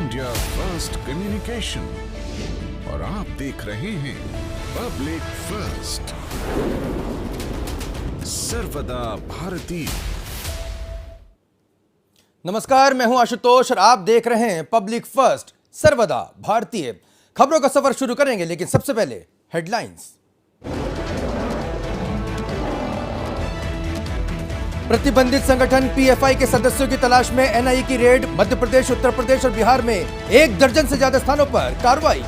India first communication और आप देख रहे हैं पब्लिक फर्स्ट, सर्वदा भारतीय। नमस्कार, मैं हूं आशुतोष और आप देख रहे हैं पब्लिक फर्स्ट, सर्वदा भारतीय। खबरों का सफर शुरू करेंगे, लेकिन सबसे पहले हेडलाइंस। प्रतिबंधित संगठन पीएफआई के सदस्यों की तलाश में एनआईए की रेड। मध्य प्रदेश, उत्तर प्रदेश और बिहार में 1 दर्जन से ज्यादा स्थानों पर कार्रवाई।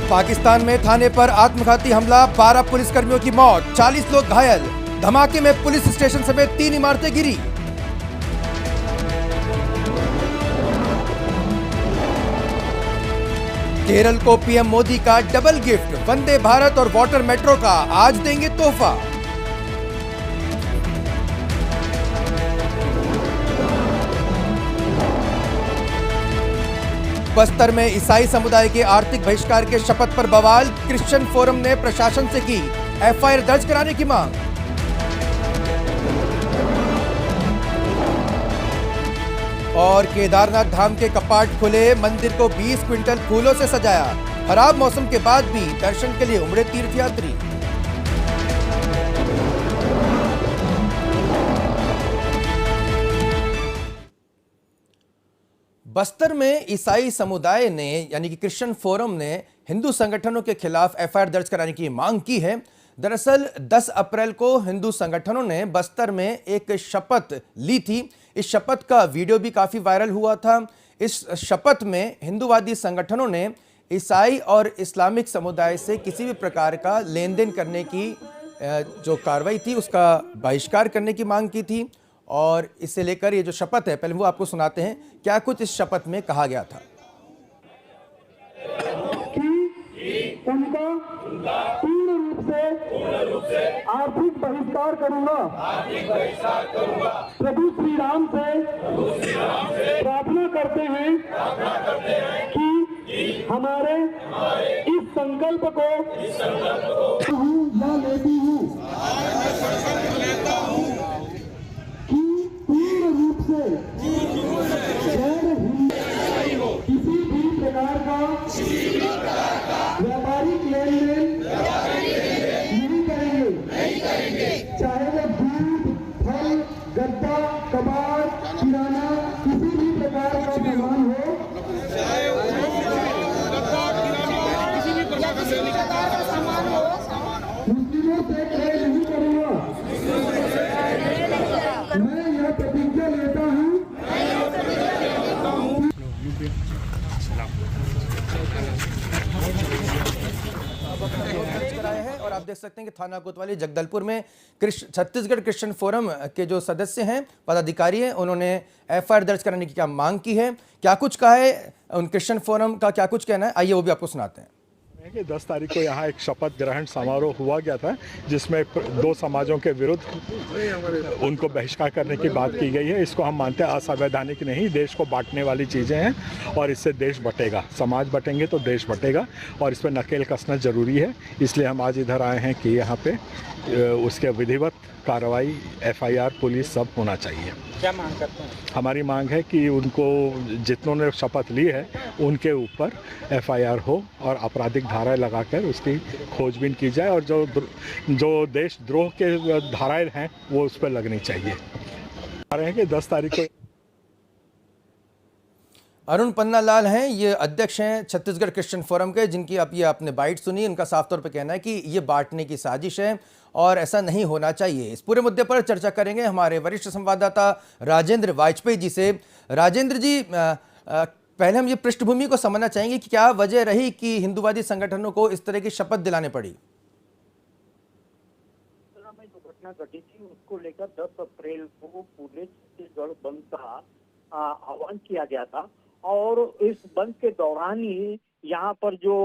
पाकिस्तान में थाने पर आत्मघाती हमला, 12 पुलिसकर्मियों की मौत, 40 लोग घायल। धमाके में पुलिस स्टेशन समेत 3 इमारतें गिरी। केरल को पीएम मोदी का डबल गिफ्ट, वंदे भारत और वाटर मेट्रो का आज देंगे तोहफा। बस्तर में ईसाई समुदाय के आर्थिक बहिष्कार के शपथ पर बवाल, क्रिश्चियन फोरम ने प्रशासन से की एफआईआर दर्ज कराने की मांग। और केदारनाथ धाम के कपाट खुले, मंदिर को 20 क्विंटल फूलों से सजाया। खराब मौसम के बाद भी दर्शन के लिए उमड़े तीर्थयात्री। बस्तर में ईसाई समुदाय ने यानी कि क्रिश्चियन फोरम ने हिंदू संगठनों के खिलाफ एफआईआर दर्ज कराने की मांग की है। दरअसल 10 अप्रैल को हिंदू संगठनों ने बस्तर में एक शपथ ली थी। इस शपथ का वीडियो भी काफी वायरल हुआ था। इस शपथ में हिंदूवादी संगठनों ने ईसाई और इस्लामिक समुदाय से किसी भी प्रकार का लेन देन करने की जो कार्रवाई थी उसका बहिष्कार करने की मांग की थी। और इसे लेकर ये जो शपथ है, पहले वो आपको सुनाते हैं क्या कुछ इस शपथ में कहा गया था। उनका पूर्ण रूप से आर्थिक बहिष्कार करूंगा। प्रभु श्री राम से प्रार्थना करते हैं कि हमारे इस संकल्प को लेती हूँ कि पूर्ण रूप से किसी भी प्रकार का व्यापारिक लेन देन नहीं करेंगे, चाहे वो दूध, फल, गद्दा, कबाड़, किराना, किसी भी प्रकार का सामान हो, मुस्लिमों से क्रय नहीं करूंगा। मैं यह प्रतिज्ञा लेता हूँ और आप देख सकते हैं कि थाना कोतवाली जगदलपुर में छत्तीसगढ़ क्रिश्चियन फोरम के जो सदस्य हैं, पदाधिकारी हैं, उन्होंने एफआईआर दर्ज कराने की क्या मांग की है, क्या कुछ कहा है, उन क्रिश्चियन फोरम का क्या कुछ कहना है, आइए वो भी आपको सुनाते हैं। 10 तारीख को यहाँ एक शपथ ग्रहण समारोह हुआ गया था जिसमें 2 समाजों के विरुद्ध उनको बहिष्कार करने की बात की गई है। इसको हम मानते हैं असंवैधानिक नहीं, देश को बांटने वाली चीज़ें हैं और इससे देश बटेगा। समाज बटेंगे तो देश बटेगा और इस पर नकेल कसना ज़रूरी है। इसलिए हम आज इधर आए हैं कि यहाँ पे उसके विधिवत कार्रवाई, एफआईआर, पुलिस सब होना चाहिए। क्या मांग करते हैं? हमारी मांग है कि उनको जितनों ने शपथ ली है उनके ऊपर एफआईआर हो और आपराधिक धाराएं लगाकर उसकी खोजबीन की जाए और जो देशद्रोह के धाराएं हैं वो उस पर लगनी चाहिए। आ रहे हैं कि 10 तारीख को अरुण पन्नालाल हैं, ये अध्यक्ष हैं छत्तीसगढ़ क्रिश्चियन फोरम के, जिनकी अब ये आपने बाइट सुनी। उनका साफ तौर पे कहना है कि ये बांटने की साजिश है और ऐसा नहीं होना चाहिए। इस पूरे मुद्दे पर चर्चा करेंगे हमारे वरिष्ठ संवाददाता राजेंद्र वाजपेयी जी से। राजेंद्र जी, पहले हम ये पृष्ठभूमि को समझना चाहेंगे कि क्या वजह रही कि हिंदूवादी संगठनों को इस तरह की शपथ दिलाने पड़ी। जो घटना घटी थी उसको लेकर 10 अप्रैल को पूरे छत्तीसगढ़ बंद का आह्वान किया गया था और इस बंद के दौरान ही यहाँ पर जो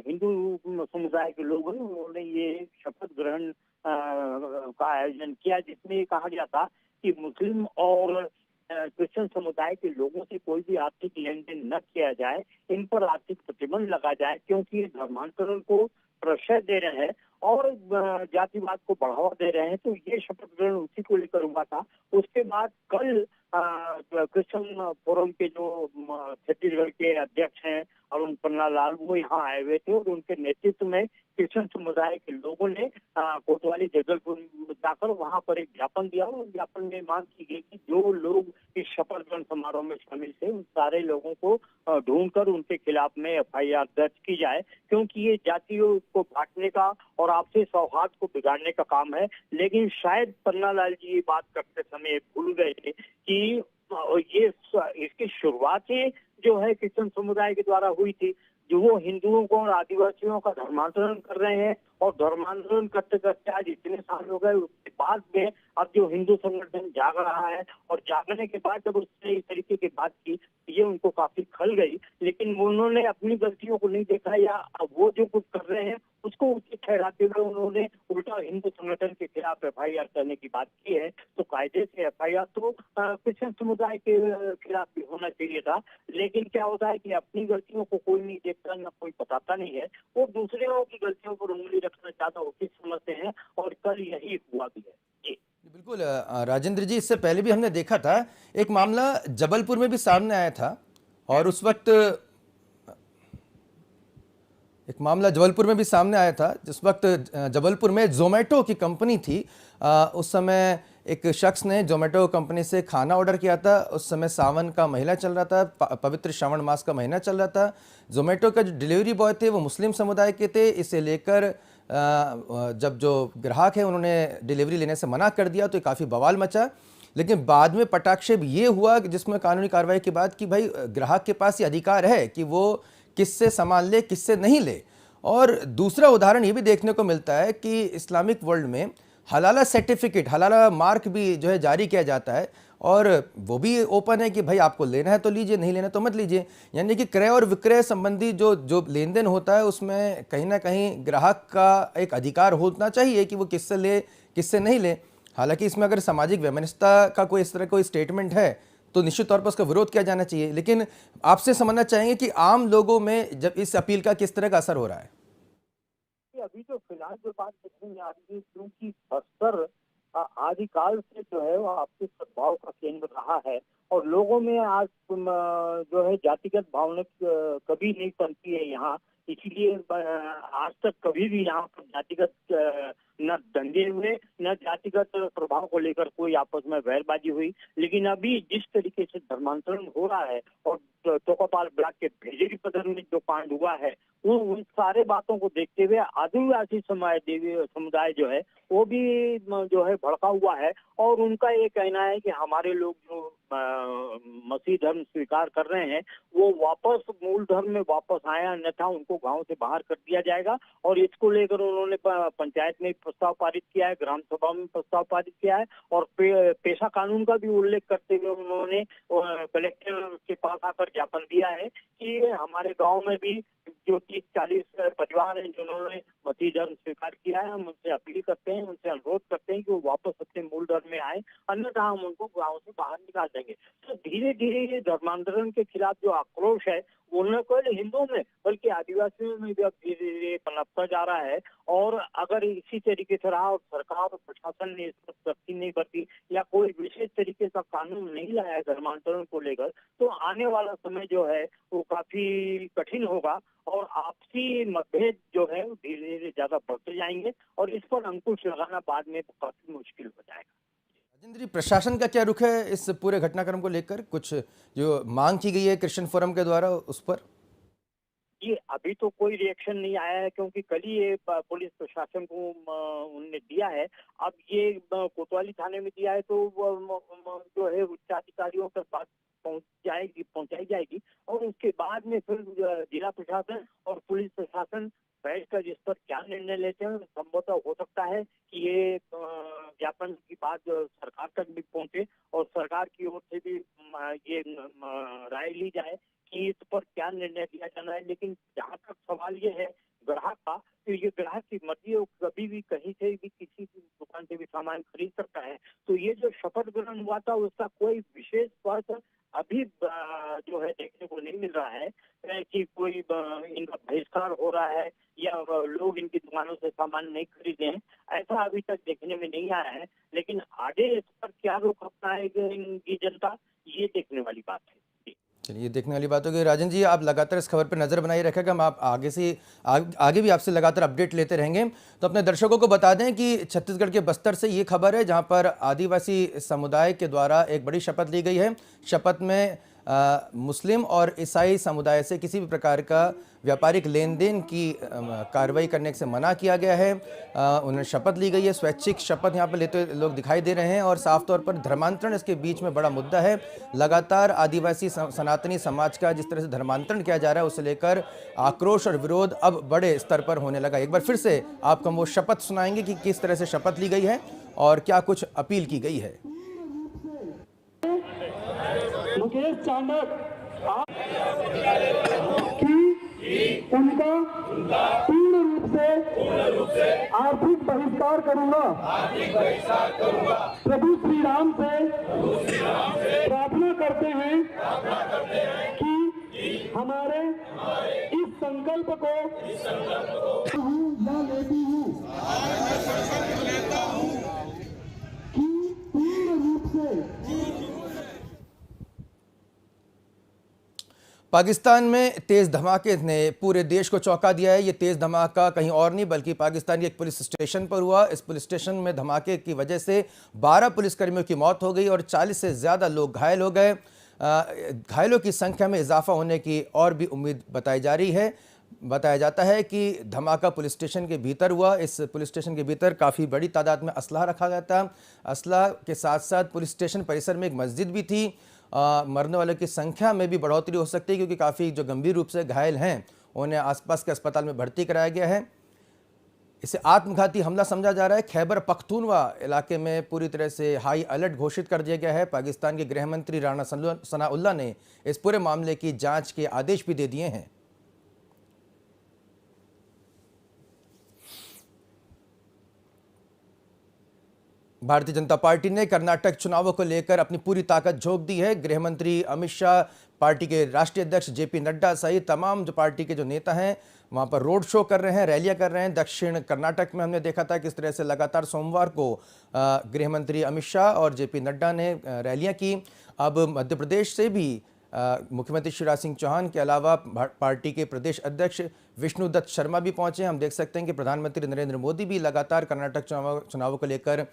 हिंदू समुदाय के लोग हैं उन्होंने ये शपथ ग्रहण का आयोजन किया, जिसमें कहा गया था कि मुस्लिम और क्रिश्चियन समुदाय के लोगों से कोई भी आर्थिक लेन देन न किया जाए, इन पर आर्थिक प्रतिबंध लगा जाए, क्योंकि ये धर्मांतरण को प्रश्रय दे रहे हैं और जातिवाद को बढ़ावा दे रहे हैं। तो ये शपथ ग्रहण उसी को लेकर हुआ था। उसके बाद कल क्रिश्चियन फोरम के जो छत्तीसगढ़ के अध्यक्ष हैं अरुण पन्ना लाल, वो यहाँ आए हुए थे और उनके नेतृत्व में क्रिश्चियन समुदाय के लोगों ने कोतवाली जगदलपुर जाकर वहां पर एक ज्ञापन दिया और उस ज्ञापन में मांग की गई कि जो लोग इस शपथ ग्रहण समारोह में शामिल थे उन सारे लोगों को ढूंढकर उनके खिलाफ में एफआईआर दर्ज की जाए, क्योंकि ये जातियों को बांटने का और आपसी सौहार्द को बिगाड़ने का काम है। लेकिन शायद पन्नालाल जी ये बात करते समय भूल गए थे कि ये इसकी शुरुआत जो है क्रिश्चियन समुदाय के द्वारा हुई थी, जो वो हिंदुओं को और आदिवासियों का धर्मांतरण कर रहे हैं और धर्मांतरण करते करते आज इतने साल हो गए, उसके बाद में अब जो हिंदू संगठन जाग रहा है और जागने के बाद जब उसने इस तरीके की बात की, ये उनको काफी खल गई। लेकिन उन्होंने अपनी गलतियों को नहीं देखा या वो जो कुछ कर रहे हैं उसको उचित ठहराते हुए उन्होंने उल्टा हिंदू संगठन के खिलाफ एफआईआर करने की बात की है। तो कायदे से एफआईआर तो क्रिश्चियन समुदाय के खिलाफ भी होना चाहिए था, लेकिन क्या होता है कि अपनी गलतियों को कोई नहीं देखता, ना कोई बताता नहीं है, वो दूसरों की गलतियों पर उंगली रखना चाहता उचित समझते हैं और कल यही हुआ भी है। जी बिल्कुल राजेंद्र जी, इससे पहले भी हमने देखा था एक मामला जबलपुर में भी सामने आया था और उस वक्त एक मामला जबलपुर में भी सामने आया था जिस वक्त जबलपुर में जोमेटो की कंपनी थी। उस समय एक शख्स ने जोमेटो कंपनी से खाना ऑर्डर किया था। उस समय सावन का महीना चल रहा था, पवित्र श्रावण मास का महीना चल रहा था। जोमेटो का जो डिलीवरी बॉय थे वो मुस्लिम समुदाय के थे। इसे लेकर जब जो ग्राहक है उन्होंने डिलीवरी लेने से मना कर दिया तो काफ़ी बवाल मचा। लेकिन बाद में पटाक्षेप ये हुआ कि जिसमें कानूनी कार्रवाई के बाद कि भाई ग्राहक के पास ये अधिकार है कि वो किससे सामान ले, किससे नहीं ले। और दूसरा उदाहरण ये भी देखने को मिलता है कि इस्लामिक वर्ल्ड में हलाला सर्टिफिकेट, हलाला मार्क भी जो है जारी किया जाता है और वो भी ओपन है कि भाई आपको लेना है तो लीजिए, नहीं लेना तो मत लीजिए। यानी कि क्रय और विक्रय संबंधी जो लेन देन होता है उसमें कहीं ना कहीं ग्राहक का एक अधिकार होना चाहिए कि वो किससे ले, किससे नहीं ले। हालांकि इसमें अगर सामाजिक वैमनस्यता का कोई इस तरह कोई स्टेटमेंट है तो निश्चित तौर पर उसका विरोध किया जाना चाहिए। लेकिन आपसे समझना चाहेंगे कि आम लोगों में जब इस अपील का किस तरह का असर हो रहा है? अभी तो फिलहाल जो बात देखने में आ रही है, क्योंकि बस्तर आदिकाल से जो है वो आपसी सद्भाव का केंद्र रहा है और लोगों में आज जो है जातिगत भावना कभी नहीं पनती है यहाँ। इसलिए आज तक कभी भी यहाँ पर जातिगत न दंगे हुए, न जातिगत प्रभाव को लेकर कोई आपस में बहसबाजी हुई। लेकिन अभी जिस तरीके से धर्मांतरण हो रहा है और तोकापाल ब्लॉक के भेजेरी पदर में जो कांड हुआ है, वो उन सारे बातों को देखते हुए आदिवासी समुदाय जो है वो भी जो है भड़का हुआ है और उनका ये कहना है कि हमारे लोग जो मसीह धर्म स्वीकार कर रहे हैं वो वापस मूल धर्म में वापस आए, अन्यथा उनको गांव से बाहर कर दिया जाएगा। और इसको लेकर उन्होंने पंचायत में प्रस्ताव पारित किया है, ग्राम सभा में प्रस्ताव पारित किया है और पेशा कानून का भी उल्लेख करते हुए उन्होंने कलेक्टर के पास आकर ज्ञापन दिया है कि हमारे गांव में भी जो 30-40 परिवार हैं जिन्होंने मसीह धर्म स्वीकार किया है, हम उनसे अपील करते हैं, उनसे अनुरोध करते हैं कि वो वापस अपने मूल धर्म में आए, अन्यथा हम उनको गांव से बाहर निकाल देंगे। तो धीरे धीरे ये धर्मांतरण के खिलाफ जो आक्रोश है वो न केवल हिंदुओं में बल्कि आदिवासियों में भी अब धीरे धीरे पनपता जा रहा है। और अगर इसी तरीके से रहा और सरकार और प्रशासन ने इस पर सख्ती नहीं बरती या कोई विशेष तरीके का कानून नहीं लाया है धर्मांतरण को लेकर, तो आने वाला समय जो है वो काफी कठिन होगा और आपसी मतभेद जो है वो धीरे धीरे ज्यादा बढ़ते जाएंगे और इस पर अंकुश लगाना बाद में काफी मुश्किल हो जाएगा। राजेंद्र जी, प्रशासन का क्या रुख है इस पूरे घटनाक्रम को लेकर? कुछ जो मांग की गई है क्रिश्चियन फोरम के द्वारा उस पर? ये अभी तो कोई रिएक्शन नहीं आया है क्योंकि कल ही ये पुलिस प्रशासन को उन्होंने दिया है। अब ये कोतवाली थाने में दिया है तो जो है उच्चाधिकारियों तक बात पहुंचाई जाएगी और उसके बाद में फिर जिला प्रशासन और पुलिस प्रशासन बैठकर जिस पर क्या निर्णय लेते हैं। संभवतः हो सकता है कि ये ज्ञापन की बात सरकार तक भी पहुंचे और सरकार की ओर से भी ये राय ली जाए कि इस पर क्या निर्णय लिया जाना है। लेकिन जहाँ तक सवाल ये है ग्राहक का, तो ये ग्राहक की मर्जी है, कभी भी कहीं से भी किसी भी दुकान से भी सामान खरीद सकता है। तो ये जो शपथ ग्रहण हुआ था उसका कोई विशेष स्पर्श अभी जो है देखने को नहीं मिल रहा है कि कोई इनका बहिष्कार हो रहा है या लोग इनकी दुकानों से सामान नहीं खरीदे हैं, ऐसा अभी तक देखने में नहीं आया है। लेकिन आगे इस पर क्या रुख अपनाएगी इनकी जनता ये देखने वाली बात है। चलिए, देखने वाली बात होगी। राजन जी, आप लगातार इस खबर पर नज़र बनाए रखेगा, हम आप आगे भी आपसे लगातार अपडेट लेते रहेंगे। तो अपने दर्शकों को बता दें कि छत्तीसगढ़ के बस्तर से ये खबर है, जहां पर आदिवासी समुदाय के द्वारा एक बड़ी शपथ ली गई है। शपथ में मुस्लिम और ईसाई समुदाय से किसी भी प्रकार का व्यापारिक लेन देन की कार्रवाई करने से मना किया गया है। उन्हें शपथ ली गई है, स्वैच्छिक शपथ यहाँ पर लेते लोग दिखाई दे रहे हैं। और साफ तौर पर धर्मांतरण इसके बीच में बड़ा मुद्दा है। लगातार आदिवासी सनातनी समाज का जिस तरह से धर्मांतरण किया जा रहा है, उसे लेकर आक्रोश और विरोध अब बड़े स्तर पर होने लगा। एक बार फिर से आपको हम वो शपथ सुनाएंगे कि किस तरह से शपथ ली गई है और क्या कुछ अपील की गई है। मुकेश चांडक कि उनका पूर्ण रूप से आर्थिक बहिष्कार करूंगा। प्रभु श्री राम से प्रार्थना करते हैं कि हमारे इस संकल्प को या लेती हूँ कि पूर्ण रूप से पाकिस्तान में तेज धमाके ने पूरे देश को चौंका दिया है। ये तेज धमाका कहीं और नहीं बल्कि पाकिस्तान के एक पुलिस स्टेशन पर हुआ। इस पुलिस स्टेशन में धमाके की वजह से 12 पुलिसकर्मियों की मौत हो गई और 40 से ज़्यादा लोग घायल हो गए। घायलों की संख्या में इजाफा होने की और भी उम्मीद बताई जा रही है। बताया जाता है कि धमाका पुलिस स्टेशन के भीतर हुआ। इस पुलिस स्टेशन के भीतर काफ़ी बड़ी तादाद में असलहा रखा गया था। असलहा के साथ साथ पुलिस स्टेशन परिसर में एक मस्जिद भी थी। मरने वालों की संख्या में भी बढ़ोतरी हो सकती है, क्योंकि काफ़ी जो गंभीर रूप से घायल हैं उन्हें आसपास के अस्पताल में भर्ती कराया गया है। इसे आत्मघाती हमला समझा जा रहा है। खैबर पख्तूनवा इलाके में पूरी तरह से हाई अलर्ट घोषित कर दिया गया है। पाकिस्तान के गृह मंत्री राणा सनाउल्लाह ने इस पूरे मामले की जांच के आदेश भी दे दिए हैं। भारतीय जनता पार्टी ने कर्नाटक चुनावों को लेकर अपनी पूरी ताकत झोंक दी है। गृह मंत्री अमित शाह, पार्टी के राष्ट्रीय अध्यक्ष जेपी नड्डा सहित तमाम जो पार्टी के जो नेता हैं वहां पर रोड शो कर रहे हैं, रैलियां कर रहे हैं। दक्षिण कर्नाटक में हमने देखा था किस तरह से लगातार सोमवार को गृह मंत्री अमित शाह और जेपी नड्डा ने रैलियां की। अब मध्य प्रदेश से भी मुख्यमंत्री शिवराज सिंह चौहान के अलावा पार्टी के प्रदेश अध्यक्ष विष्णुदत्त शर्मा भी पहुंचे। हम देख सकते हैं कि प्रधानमंत्री नरेंद्र मोदी भी लगातार कर्नाटक चुनावों को लेकर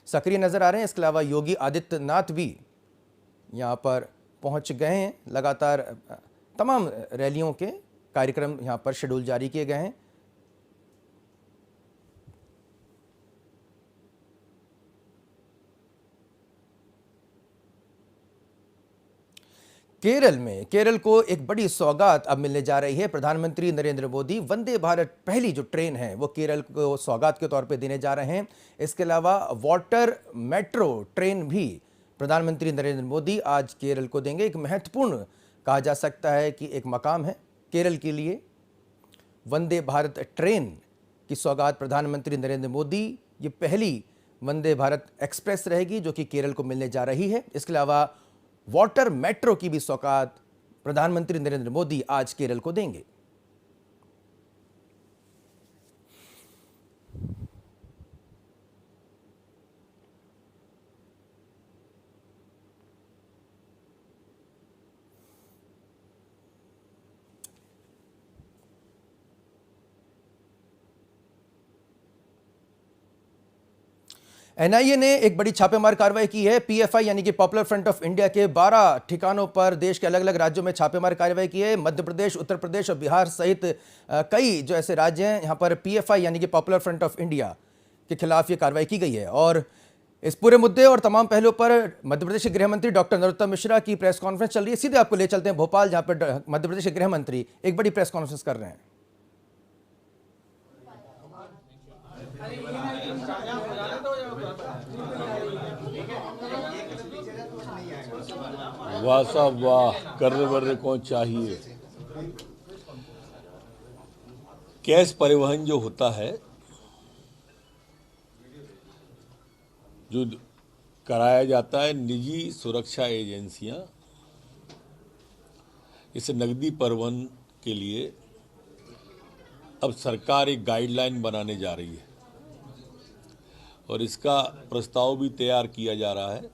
सक्रिय नजर आ रहे हैं। इसके अलावा योगी आदित्यनाथ भी यहाँ पर पहुँच गए हैं। लगातार तमाम रैलियों के कार्यक्रम यहाँ पर शेड्यूल जारी किए गए हैं। केरल को एक बड़ी सौगात अब मिलने जा रही है। प्रधानमंत्री नरेंद्र मोदी वंदे भारत पहली जो ट्रेन है वो केरल को सौगात के तौर पे देने जा रहे हैं। इसके अलावा वाटर मेट्रो ट्रेन भी प्रधानमंत्री नरेंद्र मोदी आज केरल को देंगे। एक महत्वपूर्ण कहा जा सकता है कि एक मकाम है केरल के लिए। वंदे भारत ट्रेन की सौगात प्रधानमंत्री नरेंद्र मोदी, ये पहली वंदे भारत एक्सप्रेस रहेगी जो कि केरल को मिलने जा रही है। इसके अलावा वाटर मेट्रो की भी सौगात प्रधानमंत्री नरेंद्र मोदी आज केरल को देंगे। एनआईए ने एक बड़ी छापेमार कार्रवाई की है। पीएफआई यानी कि पॉपुलर फ्रंट ऑफ इंडिया के 12 ठिकानों पर देश के अलग अलग राज्यों में छापेमार कार्रवाई की है। मध्य प्रदेश, उत्तर प्रदेश और बिहार सहित कई जो ऐसे राज्य हैं यहाँ पर पीएफआई यानी कि पॉपुलर फ्रंट ऑफ इंडिया के खिलाफ ये कार्रवाई की गई है। और इस पूरे मुद्दे और तमाम पहलुओं पर मध्य प्रदेश के गृह मंत्री डॉक्टर नरोत्तम मिश्रा की प्रेस कॉन्फ्रेंस चल रही है। सीधे आपको ले चलते हैं भोपाल, जहाँ पर मध्य प्रदेश के गृह मंत्री एक बड़ी प्रेस कॉन्फ्रेंस कर रहे हैं। वाह साहब वाह, कर्रे वर्रे कौन चाहिए। कैश परिवहन जो होता है, जो कराया जाता है निजी सुरक्षा एजेंसियां, इस नकदी परिवहन के लिए अब सरकार एक गाइडलाइन बनाने जा रही है और इसका प्रस्ताव भी तैयार किया जा रहा है।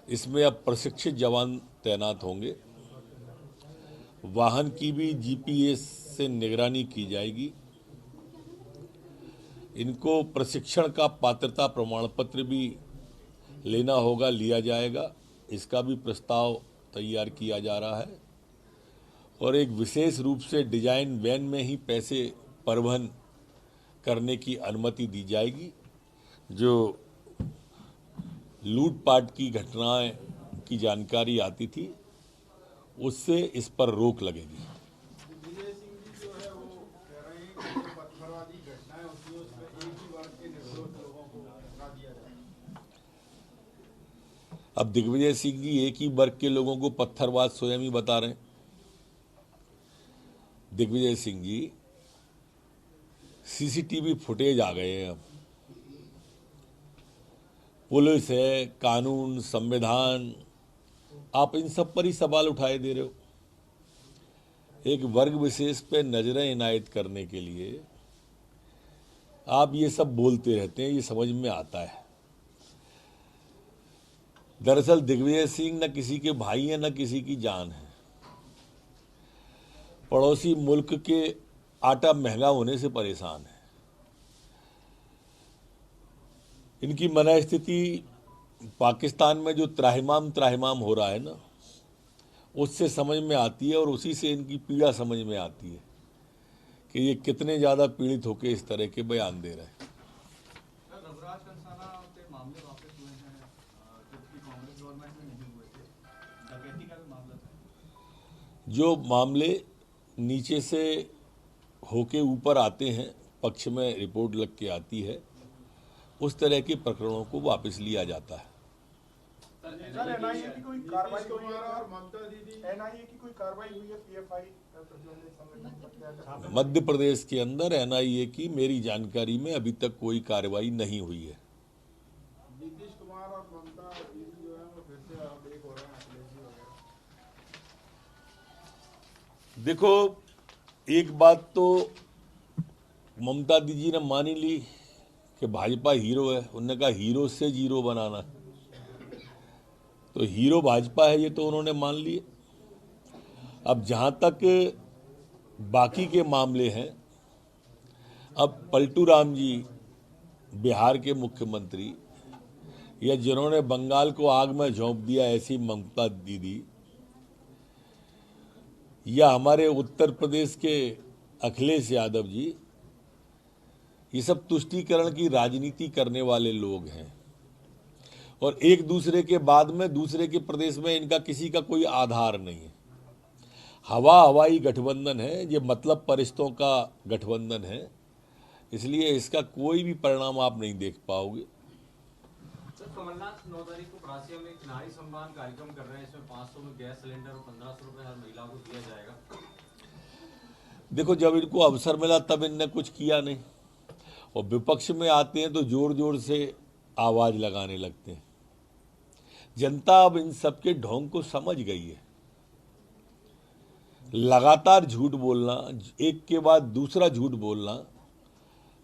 इसमें अब प्रशिक्षित जवान तैनात होंगे। वाहन की भी जीपीएस से निगरानी की जाएगी। इनको प्रशिक्षण का पात्रता प्रमाण पत्र भी लेना होगा, लिया जाएगा। इसका भी प्रस्ताव तैयार किया जा रहा है और एक विशेष रूप से डिजाइन वैन में ही पैसे परिवहन करने की अनुमति दी जाएगी। जो लूटपाट की घटनाएं की जानकारी आती थी उससे इस पर रोक लगेगी। अब दिग्विजय सिंह जी एक ही वर्ग के लोगों को पत्थरबाज स्वयं ही बता रहे हैं। दिग्विजय सिंह जी, सीसीटीवी फुटेज आ गए हैं। अब पुलिस है, कानून, संविधान, आप इन सब पर ही सवाल उठाए दे रहे हो। एक वर्ग विशेष पे नजरें इनायत करने के लिए आप ये सब बोलते रहते हैं, ये समझ में आता है। दरअसल दिग्विजय सिंह न किसी के भाई हैं न किसी की जान है। पड़ोसी मुल्क के आटा महंगा होने से परेशान है। इनकी मनस्थिति पाकिस्तान में जो त्राहिमाम हो रहा है ना, उससे समझ में आती है और उसी से इनकी पीड़ा समझ में आती है कि ये कितने ज़्यादा पीड़ित होकर इस तरह के बयान दे रहे हैं। जो मामले नीचे से होके ऊपर आते हैं, पक्ष में रिपोर्ट लग के आती है, उस तरह के प्रकरणों को वापस लिया जाता है। सर, एनआईए की कोई कार्रवाई हुई है और ममता दीदी एनआईए की कोई कार्रवाई हुई है पीएफआई संगठन? मध्य प्रदेश के अंदर एनआईए की मेरी जानकारी में अभी तक कोई कार्रवाई नहीं हुई है। नीतीश कुमार और ममता दीदी जो है वो फिर से एक हो रहे हैं अखिलेश वगैरह। देखो, एक बात तो ममता दीदी ने मान ही ली कि भाजपा हीरो है। उन्होंने कहा हीरो से जीरो बनाना, तो हीरो भाजपा है ये तो उन्होंने मान लिए। अब जहां तक बाकी के मामले हैं, अब पलटू राम जी बिहार के मुख्यमंत्री या जिन्होंने बंगाल को आग में झोंक दिया ऐसी ममता दीदी, या हमारे उत्तर प्रदेश के अखिलेश यादव जी, ये सब तुष्टीकरण की राजनीति करने वाले लोग हैं और एक दूसरे के बाद में दूसरे के प्रदेश में इनका किसी का कोई आधार नहीं है। हवाई गठबंधन है, ये मतलब परिश्तों का गठबंधन है, इसलिए इसका कोई भी परिणाम आप नहीं देख पाओगे। सर, कमलनाथ 9 तारीख को प्रासिया में एक नारी सम्मान कार्यक्रम कर रहे हैं। इसमें 500 में गैस सिलेंडर और 1500 रुपए हर महिला को दिया जाएगा। देखो, जब इनको अवसर मिला तब इनने कुछ किया नहीं, और विपक्ष में आते हैं तो जोर जोर से आवाज लगाने लगते हैं। जनता अब इन सबके ढोंग को समझ गई है। लगातार झूठ बोलना, एक के बाद दूसरा झूठ बोलना,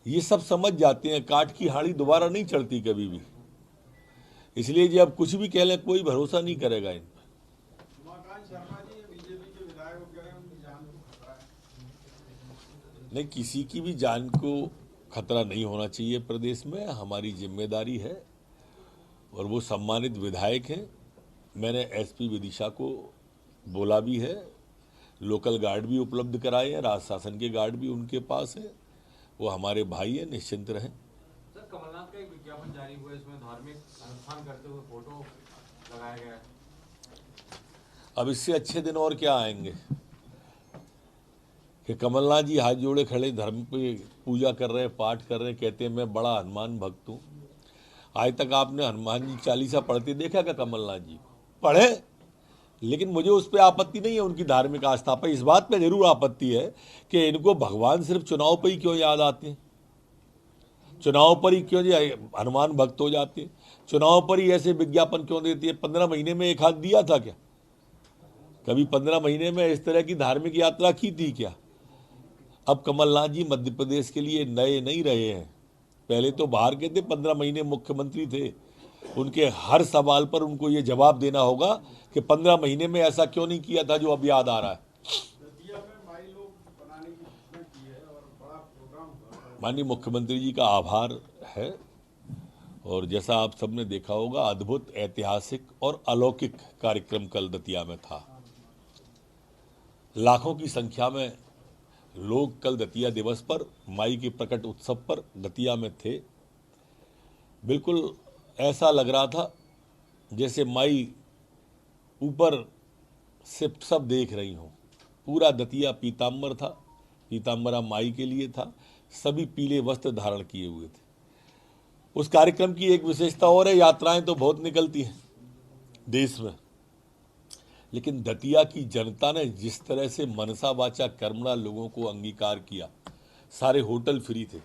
ये सब समझ जाते हैं। काट की हाड़ी दोबारा नहीं चढ़ती कभी भी, इसलिए जब कुछ भी कह लें कोई भरोसा नहीं करेगा इन पर। नहीं, किसी की भी जान को खतरा नहीं होना चाहिए प्रदेश में, हमारी जिम्मेदारी है और वो सम्मानित विधायक हैं। मैंने एसपी विदिशा को बोला भी है, लोकल गार्ड भी उपलब्ध कराए हैं, राज शासन के गार्ड भी उनके पास है, वो हमारे भाई हैं, निश्चिंत रहें। सर, कमलनाथ का एक विज्ञापन जारी हुआ है, इसमें धार्मिक अनुष्ठान करते हुए फोटो लगाया गया है। अब इससे अच्छे दिन और क्या आएंगे कि कमलनाथ जी हाथ जोड़े खड़े धर्म पे पूजा कर रहे हैं, पाठ कर रहे हैं, कहते हैं मैं बड़ा हनुमान भक्त हूँ। आज तक आपने हनुमान जी चालीसा पढ़ते देखा क्या कमलनाथ जी को? पढ़े, लेकिन मुझे उस पर आपत्ति नहीं है उनकी धार्मिक आस्था पर। इस बात पे जरूर आपत्ति है कि इनको भगवान सिर्फ चुनाव पर ही क्यों याद आते हैं, चुनाव पर ही क्यों हनुमान भक्त हो जाते हैं, चुनाव पर ही ऐसे विज्ञापन क्यों देती है। 15 महीने में एक हाथ दिया था क्या? कभी 15 महीने में इस तरह की धार्मिक यात्रा की थी क्या? अब कमलनाथ जी मध्य प्रदेश के लिए नए नहीं रहे हैं, पहले तो बाहर के थे, 15 महीने मुख्यमंत्री थे, उनके हर सवाल पर उनको ये जवाब देना होगा कि 15 महीने में ऐसा क्यों नहीं किया था जो अब याद आ रहा है। माननीय मुख्यमंत्री जी का आभार है, और जैसा आप सबने देखा होगा अद्भुत, ऐतिहासिक और अलौकिक कार्यक्रम कल दतिया में था। लाखों की संख्या में लोग कल दतिया दिवस पर, माई के प्रकट उत्सव पर दतिया में थे। बिल्कुल ऐसा लग रहा था जैसे माई ऊपर से सब देख रही हो। पूरा दतिया पीताम्बर था, पीताम्बरा माई के लिए था, सभी पीले वस्त्र धारण किए हुए थे। उस कार्यक्रम की एक विशेषता और है, यात्राएं तो बहुत निकलती हैं देश में, लेकिन दतिया की जनता ने जिस तरह से मनसा वाचा कर्मणा लोगों को अंगीकार किया, सारे होटल फ्री थे,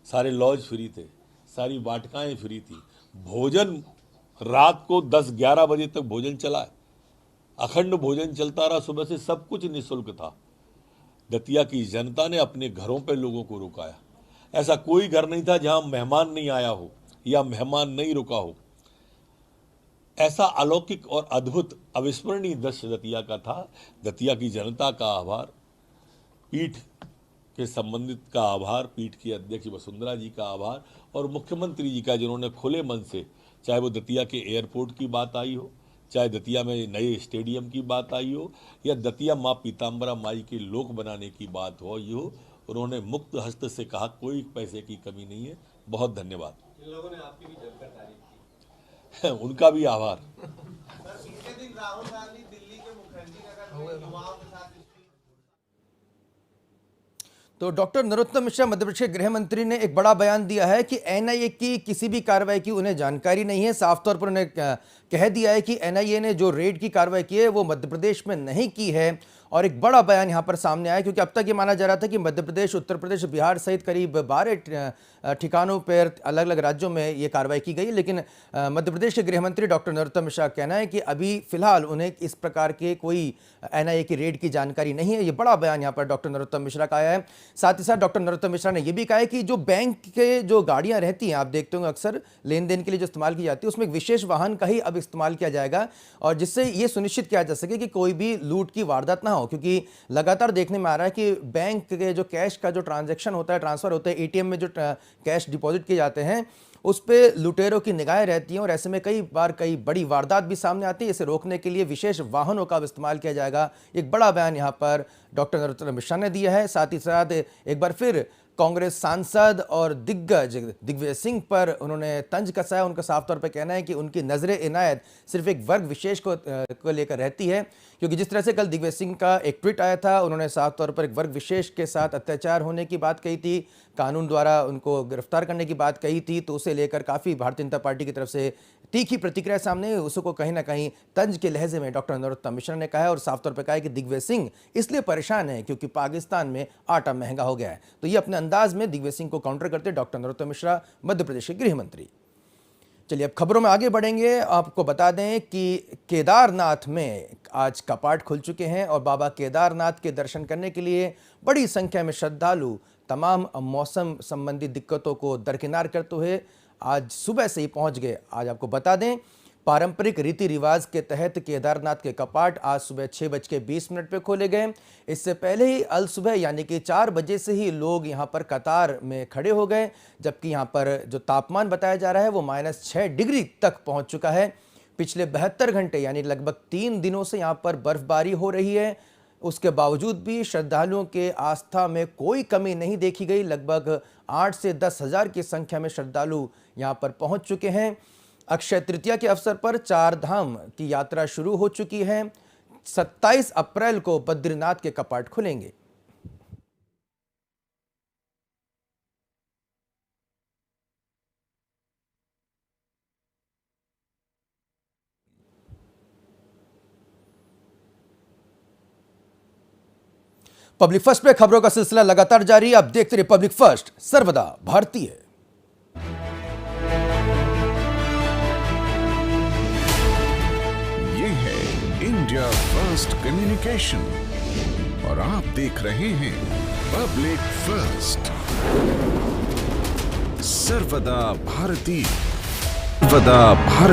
सारे लॉज फ्री थे, सारी वाटिकाएं फ्री थी, भोजन रात को 10-11 बजे तक भोजन चला है, अखंड भोजन चलता रहा, सुबह से सब कुछ निःशुल्क था। दतिया की जनता ने अपने घरों पर लोगों को रुकाया। ऐसा कोई घर नहीं था जहां मेहमान नहीं आया हो या मेहमान नहीं रुका हो। ऐसा अलौकिक और अद्भुत अविस्मरणीय दृश्य दतिया का था। दतिया की जनता का आभार, पीठ के संबंधित का आभार, पीठ की अध्यक्ष वसुंधरा जी का आभार, और मुख्यमंत्री जी का, जिन्होंने खुले मन से, चाहे वो दतिया के एयरपोर्ट की बात आई हो, चाहे दतिया में नए स्टेडियम की बात आई हो, या दतिया माँ पीताम्बरा माई के लोक बनाने की बात हो, ये हो, उन्होंने मुक्त हस्त से कहा कोई पैसे की कमी नहीं है। बहुत धन्यवाद। इन लोगों ने आपकी भी जमकर तारीफ की। उनका भी आभार। पिछले दिन राहुल गांधी दिल्ली के मुखर्जी नगर में युवाओं के साथ तो डॉक्टर नरोत्तम मिश्रा मध्य प्रदेश के गृह मंत्री ने एक बड़ा बयान दिया है कि एनआईए की किसी भी कार्रवाई की उन्हें जानकारी नहीं है। साफ तौर पर उन्हें कह दिया है कि एनआईए ने जो रेड की कार्रवाई की है वो मध्य प्रदेश में नहीं की है। और एक बड़ा बयान यहां पर सामने आया, क्योंकि अब तक ये माना जा रहा था कि मध्य प्रदेश, उत्तर प्रदेश, बिहार सहित करीब 12 ठिकानों पर अलग अलग राज्यों में ये कार्रवाई की गई। लेकिन मध्य प्रदेश के गृह मंत्री डॉक्टर नरोत्तम मिश्रा का कहना है कि अभी फिलहाल उन्हें इस प्रकार के कोई एनआईए की रेड की जानकारी नहीं है। ये बड़ा बयान यहाँ पर डॉक्टर नरोत्तम मिश्रा का आया है। साथ ही साथ डॉक्टर नरोत्तम मिश्रा ने यह भी कहा है कि जो बैंक के जो गाड़ियां रहती हैं, आप देखते होंगे अक्सर लेन देन के लिए जो इस्तेमाल की जाती है, उसमें एक विशेष वाहन का ही अब इस्तेमाल किया जाएगा, और जिससे ये सुनिश्चित किया जा सके कि कोई भी लूट की वारदात ना हो। क्योंकि लगातार देखने में आ रहा है कि बैंक के जो कैश का जो ट्रांजैक्शन होता है, ट्रांसफर होता है, एटीएम में जो कैश डिपॉजिट किए जाते हैं, उस पे लुटेरों की निगाहें रहती हैं, और ऐसे में कई बार कई बड़ी वारदात भी सामने आती है। इसे रोकने के लिए विशेष वाहनों का इस्तेमाल किया जाएगा। एक बड़ा बयान यहाँ पर डॉक्टर नरोत्तम मिश्रा ने दिया है। साथ ही साथ एक बार फिर कांग्रेस सांसद और दिग्गज दिग्विजय सिंह पर उन्होंने तंज कसा है। उनका साफ तौर पर कहना है कि उनकी नजर इनायत सिर्फ एक वर्ग विशेष को लेकर रहती है, क्योंकि जिस तरह से कल दिग्विजय सिंह का एक ट्वीट आया था, उन्होंने साफ तौर पर एक वर्ग विशेष के साथ अत्याचार होने की बात कही थी, कानून द्वारा उनको गिरफ्तार करने की बात कही थी, तो उसे लेकर काफ़ी भारतीय जनता पार्टी की तरफ से तीखी प्रतिक्रिया सामने, उसको कहीं ना कहीं तंज के लहजे में डॉक्टर नरोत्तम मिश्रा ने कहा है, और साफ तौर पर कहा है कि दिग्विजय सिंह इसलिए परेशान है क्योंकि पाकिस्तान में आटा महंगा हो गया है। तो ये अपने अंदाज में दिग्विजय सिंह को काउंटर करते डॉक्टर नरोत्तम मिश्रा, मध्य प्रदेश के गृह मंत्री। चलिए अब खबरों में आगे बढ़ेंगे। आपको बता दें कि केदारनाथ में आज कपाट खुल चुके हैं, और बाबा केदारनाथ के दर्शन करने के लिए बड़ी संख्या में श्रद्धालु तमाम मौसम संबंधी दिक्कतों को दरकिनार करते हुए आज सुबह से ही पहुंच गए। आज आपको बता दें, पारंपरिक रीति रिवाज के तहत केदारनाथ के कपाट आज सुबह 6:20 पे खोले गए। इससे पहले ही अल सुबह यानी कि 4 बजे से ही लोग यहां पर कतार में खड़े हो गए, जबकि यहां पर जो तापमान बताया जा रहा है वो -6 डिग्री तक पहुंच चुका है। पिछले 72 घंटे यानी लगभग 3 दिनों से यहां पर बर्फबारी हो रही है। उसके बावजूद भी श्रद्धालुओं के आस्था में कोई कमी नहीं देखी गई। लगभग 8 से 10 हज़ार की संख्या में श्रद्धालु यहां पर पहुंच चुके हैं। अक्षय तृतीया के अवसर पर 4 धाम की यात्रा शुरू हो चुकी है। 27 अप्रैल को बद्रीनाथ के कपाट खुलेंगे। पब्लिक फर्स्ट पे खबरों का सिलसिला लगातार जारी है। अब देखते रहिए पब्लिक फर्स्ट, सर्वदा भारतीय। ये है इंडिया फर्स्ट कम्युनिकेशन और आप देख रहे हैं पब्लिक फर्स्ट, सर्वदा भारतीय। अलविदा भारत।